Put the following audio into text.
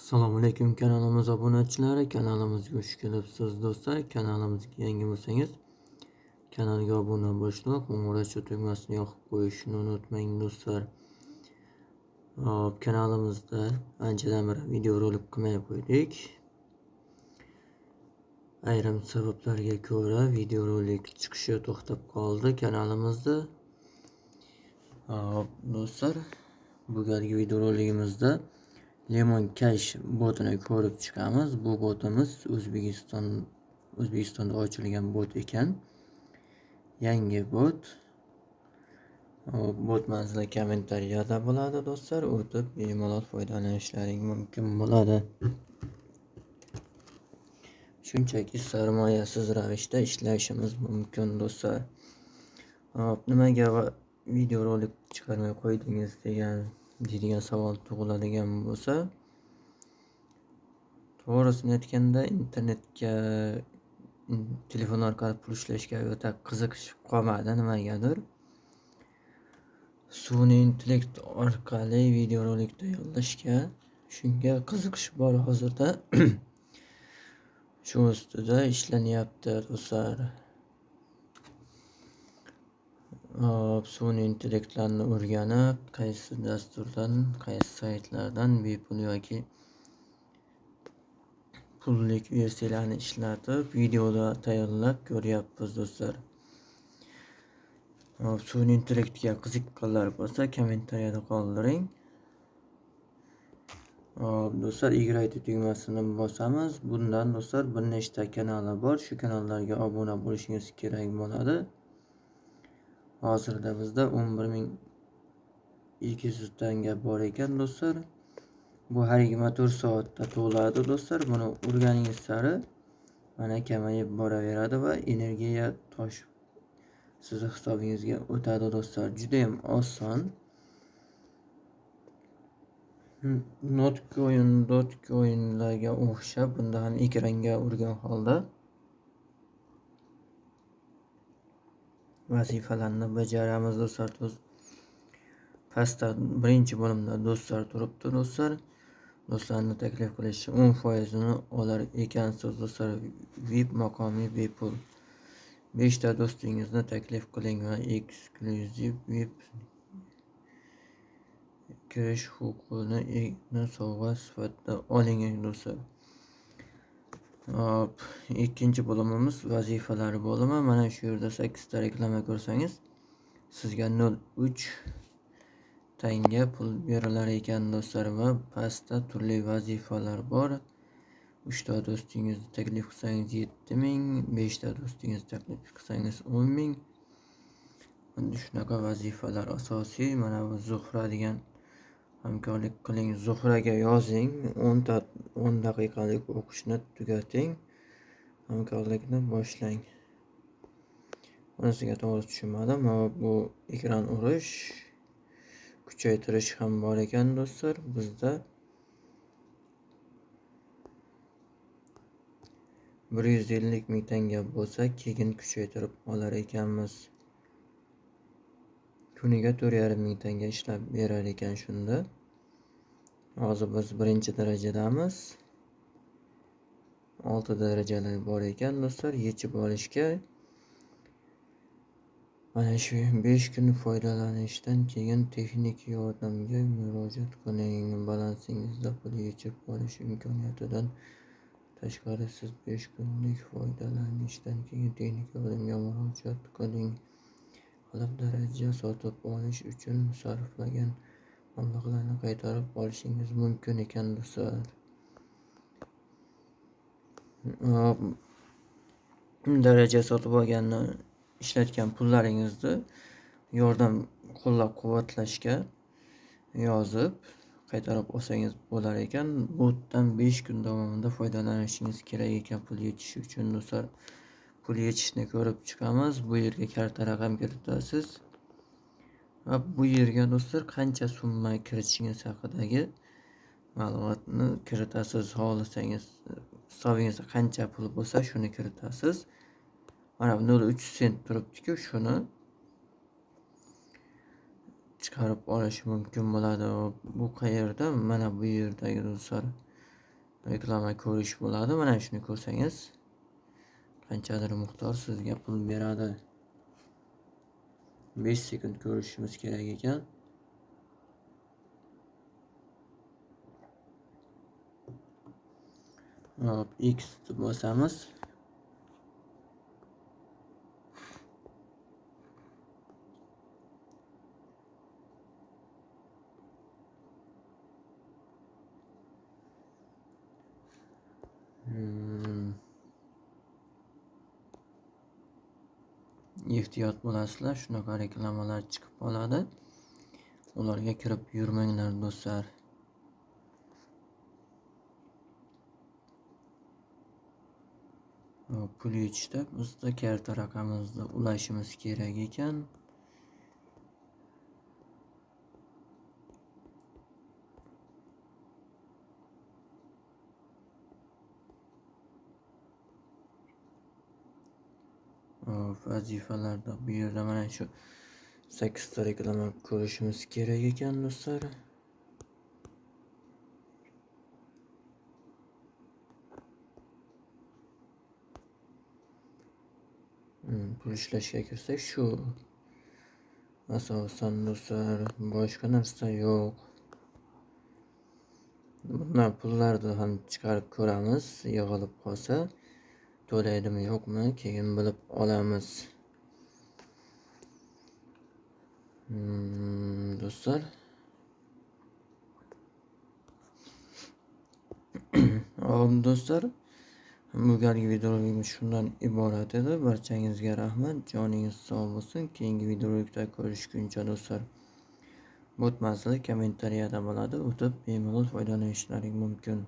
Assalomu alaykum kanalimiz obunachilari, kanalimizga xush kelibsiz do'stlar. Kanalimizga yangi bo'lsangiz kanalga obuna bo'lishni, qo'ng'iroq tugmasini yoqib qo'yishni unutmang do'stlar. Kanalimizda anchadan beri videorolik qilmay qo'ydik. Ayrim sabablarga ko'ra videorolik chiqishi to'xtab qoldi kanalimizda. Do'stlar, bu galgi videoroligimizda Lemon Cash botini ko'rib chiqamiz. Bu botimiz O'zbekistonda ochilgan bot ekan. Yangi bot. Bot manzili kommentariyada bo'ladi do'stlar. O'tib bemalol foydalanishlaring mumkin bo'ladi. Shunchaki sarmoyasiz ravishda ishlashimiz mumkin do'stlar. Nimaga videorolik chiqarmay qo'ydingiz deydigan savol tug'iladigan bo'lsa, to'g'risini aytganda internetga telefon orqali pul ishlashga o'ta qiziqishib qolmadi nimagadir. Sun'iy intellekt orqali videorolik tayyorlashga shunga qiziqish bor hozirda. Shu ustida ishlanyapti do'stlar. Sun'iy intellektlarni o'rganib, qaysi dasturdan, qaysi saytlardan bepul yoki pullik versiyalarni ishlatib, videolar tayyorlab ko'ryapmiz do'stlar. Sun'iy intellektga qiziqqanlar bo'lsa, kommentariyada qoldiring. Do'stlar, igraydi tugmasini bosamiz. Bundan do'stlar bir nechta kanali bor. Shu kanallarga obuna bo'lishingiz kerak bo'ladi. Hozirda bizda 11.200 tanga bor ekan do'stlar. Bu har 24 soatda to'ladi do'stlar. Buni urganingiz sari mana kamayib boraveradi va energiya toshib sizni hisobingizga o'tadi do'stlar. Juda ham oson. Notcoinlarga o'xshab bunda ham ekranga urgan holda vazifalarni bajaramiz do'stlar. Pastda birinchi bo'limda do'stlar turibdi do'stlar. Do'stlarni taklif qilish 10% olar ekansiz do'stlar. VIP maqomi bepul. 5 ta do'stingizni taklif qiling va eksklyuziv VIP kirish huquqini sovg'a sifatida oling do'stlar. Ikkinchi bo'limimiz vazifalar bo'limi. Mana shu yerda 8 ta reklama ko'rsangiz, sizga 0.3 tanga pul berilar ekan do'stlar va pastda turli vazifalar bor. 3 ta do'stingizni taklif qilsangiz 7000, 5 ta do'stingizni taklif qilsangiz 10000. Endi shunaqa vazifalar asosiy. Mana bu Zuhra degan hamkorlik qiling. Zuhraga yozing, 10 daqiqalik o'qishni tugating, hamkorlikni boshlang. Bunisiga to'g'ri tushunmadim. Bu ekran urish, kuchaytirish ham bor ekan do'stlar. Bizda 150 ming tanga bo'lsa, keyin kuchaytirib olar ekanmiz. Kuniga 4,5 ming tanga ishlab berar ekan shunda. Hozir biz birinchi darajadamiz. 6 darajalar bor ekan do'stlar. Yechib olishga mana shu 5 kun foydalanishdan keyin texnik yordamga murojaat qiling. Balansingizda pul yechib olish imkoniyatidan tashqari siz 5 kunlik foydalanishdan keyin texnik yordamga murojaat qiling. Daraja sotib olish uchun sarflagan mablag'larni qaytarib olishingiz mumkin ekan do'stlar. Daraja sotib olganni ishlatgan pullaringizni yordam qo'llab-quvvatlashga yozib qaytarib olsangiz bo'lar ekan. Botdan 5 kun davomida foydalanishingiz kerak ekan pul yechish uchun do'stlar. Pul yechishni ko'rib chiqamiz. Bu yerga karta raqam kiritasiz va bu yerga do'stlar qancha summa kiritishingiz haqidagi ma'lumotni kiritasiz. Xohlasangiz hisobingizda qancha pul bo'lsa shuni kiritasiz. Mana 0.3 sent turibdi-ku, shuni chiqarib olish mumkin bo'ladi. Bu qayerda? Mana bu yerdagi do'stlar. reklama ko'rish bo'ladi. Mana shuni ko'rsangiz qanchadir miqdor sizga pul beradi. 5 sekund ko'rishimiz kerak ekan. Hop, X bosamiz. Ehtiyot bo'lasizlar, shunaqa reklamalar chiqib qoladi. Ularga kirib yurmanglar do'stlar. Pul yechishda bizda karta raqamimizni ulashimiz kerak ekan. Vazifalarda bu yerda mana shu 8 ta reklama ko'rishimiz kerak ekan do'stlar. Pul ishlashga kirsak shu asosan do'stlar, boshqa narsa yo'q. Bundan pullarni ham chiqarib ko'ramiz, yig'ilib qolsa to'laydimi yo'qmi keyin bilib olamiz. Do'stlar, do'stlar, bu galgi videolarimiz shundan iborat edi. Barchangizga rahmat, joningiz sog' bo'lsin. Keyingi videolarda ko'rishguncha do'stlar, o'tmasa kommentariyada bo'ladi, o'tib bemalol foydalanishlaring mumkin.